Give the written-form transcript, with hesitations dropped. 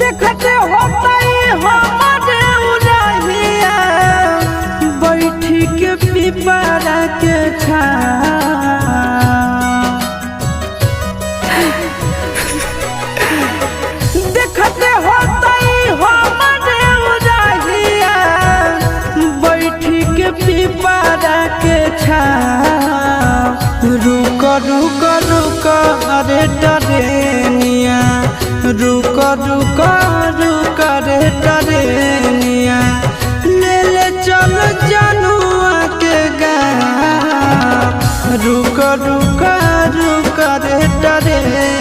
देखते होता हमारे उड़हिया बैठी के पिपरा के देखते होता हमारे उड़हिया बैठी के पिपरा के रुक रुक रुक अरे टरेनिया रुक रुक रुक रे टरेनिया ले ले चल जनुआ के गाँव रुक रुक रुक रे टरेनिया।